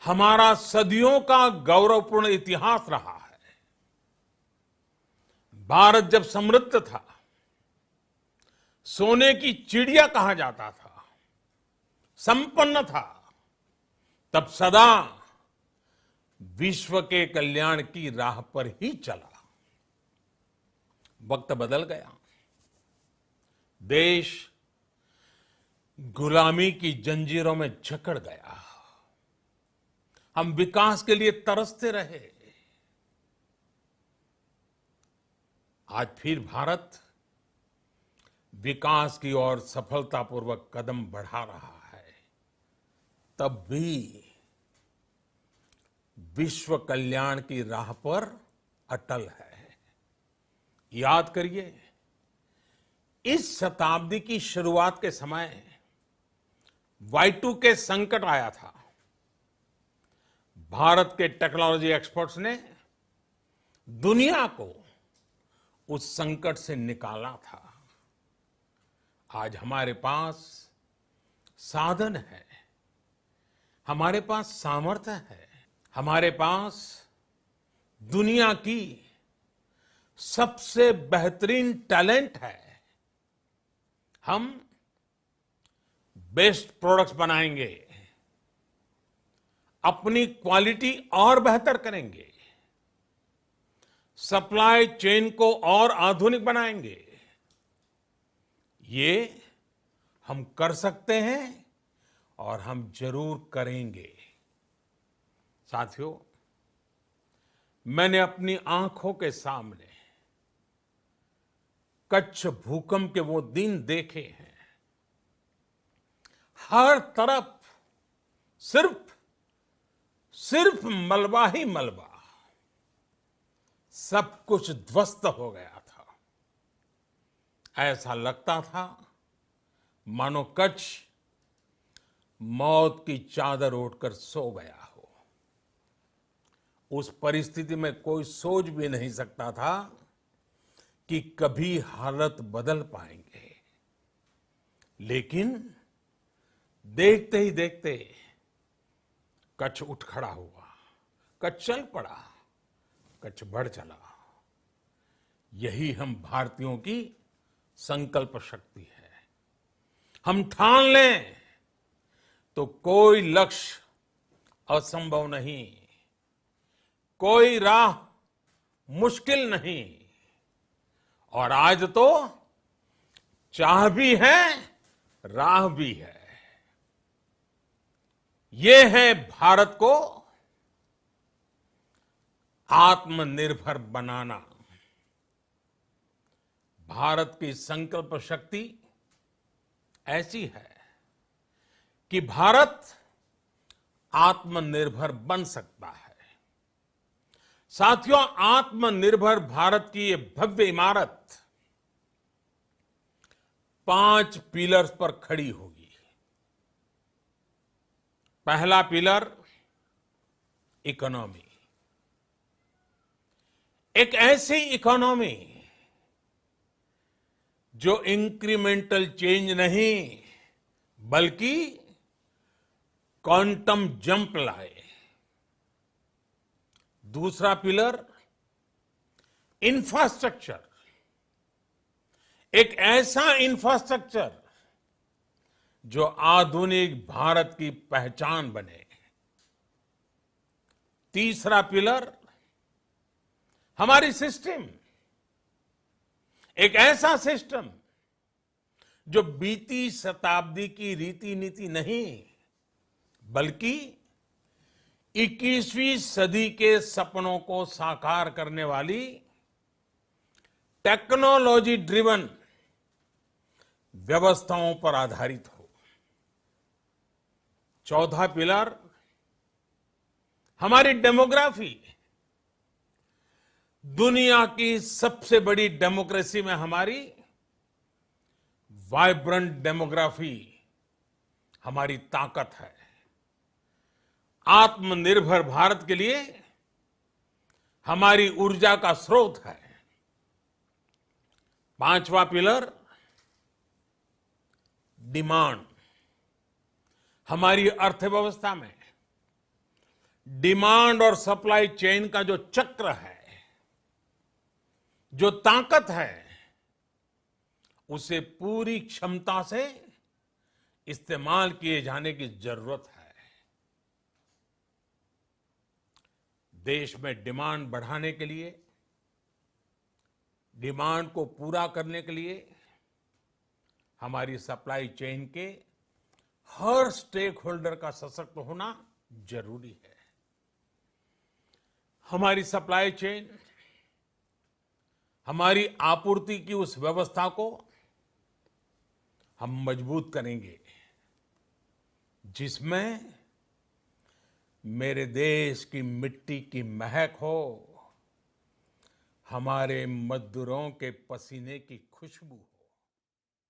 हमारा सदियों का गौरवपूर्ण इतिहास रहा है। भारत जब समृद्ध था, सोने की चिड़िया कहा जाता था, संपन्न था, तब सदा विश्व के कल्याण की राह पर ही चला। वक्त बदल गया, देश गुलामी की जंजीरों में जकड़ गया। हम विकास के लिए तरसते रहे। आज फिर भारत विकास की ओर सफलतापूर्वक कदम बढ़ा रहा है, तब भी विश्व कल्याण की राह पर अटल है। याद करिए, इस शताब्दी की शुरुआत के समय Y2K संकट आया था। भारत के टेक्नोलॉजी एक्सपर्ट्स ने दुनिया को उस संकट से निकाला था। आज हमारे पास साधन है, हमारे पास सामर्थ्य है, हमारे पास दुनिया की सबसे बेहतरीन टैलेंट है। हम बेस्ट प्रोडक्ट्स बनाएंगे, अपनी क्वालिटी और बेहतर करेंगे, सप्लाई चेन को और आधुनिक बनाएंगे। ये हम कर सकते हैं और हम जरूर करेंगे। साथियों, मैंने अपनी आंखों के सामने कच्छ भूकंप के वो दिन देखे हैं। हर तरफ सिर्फ मलबा ही मलबा, सब कुछ ध्वस्त हो गया था। ऐसा लगता था मानो कच्छ मौत की चादर ओढ़कर सो गया हो। उस परिस्थिति में कोई सोच भी नहीं सकता था कि कभी हालत बदल पाएंगे। लेकिन देखते ही देखते कच्छ उठ खड़ा हुआ, कच्छ चल पड़ा, कच्छ बढ़ चला। यही हम भारतीयों की संकल्प शक्ति है। हम ठान लें तो कोई लक्ष्य असंभव नहीं, कोई राह मुश्किल नहीं। और आज तो चाह भी है, राह भी है। ये है भारत को आत्मनिर्भर बनाना। भारत की संकल्प शक्ति ऐसी है कि भारत आत्मनिर्भर बन सकता है। साथियों, आत्मनिर्भर भारत की ये भव्य इमारत 5 पिलर्स पर खड़ी होगी। पहला पिलर इकोनॉमी। एक ऐसी इकोनॉमी जो इंक्रीमेंटल चेंज नहीं बल्कि क्वांटम जंप लाए। दूसरा पिलर इंफ्रास्ट्रक्चर। एक ऐसा इंफ्रास्ट्रक्चर जो आधुनिक भारत की पहचान बने। तीसरा पिलर हमारी सिस्टम। एक ऐसा सिस्टम जो बीती शताब्दी की रीति नीति नहीं बल्कि 21वीं सदी के सपनों को साकार करने वाली टेक्नोलॉजी ड्रिवन व्यवस्थाओं पर आधारित हो। चौथा पिलर हमारी डेमोग्राफी। दुनिया की सबसे बड़ी डेमोक्रेसी में हमारी वाइब्रेंट डेमोग्राफी हमारी ताकत है। आत्मनिर्भर भारत के लिए हमारी ऊर्जा का स्रोत है। पांचवा पिलर डिमांड। हमारी अर्थव्यवस्था में डिमांड और सप्लाई चेन का जो चक्र है, जो ताकत है, उसे पूरी क्षमता से इस्तेमाल किए जाने की जरूरत है। देश में डिमांड बढ़ाने के लिए, डिमांड को पूरा करने के लिए हमारी सप्लाई चेन के हर स्टेक होल्डर का सशक्त होना जरूरी है। हमारी सप्लाई चेन, हमारी आपूर्ति की उस व्यवस्था को हम मजबूत करेंगे जिसमें मेरे देश की मिट्टी की महक हो, हमारे मजदूरों के पसीने की खुशबू हो।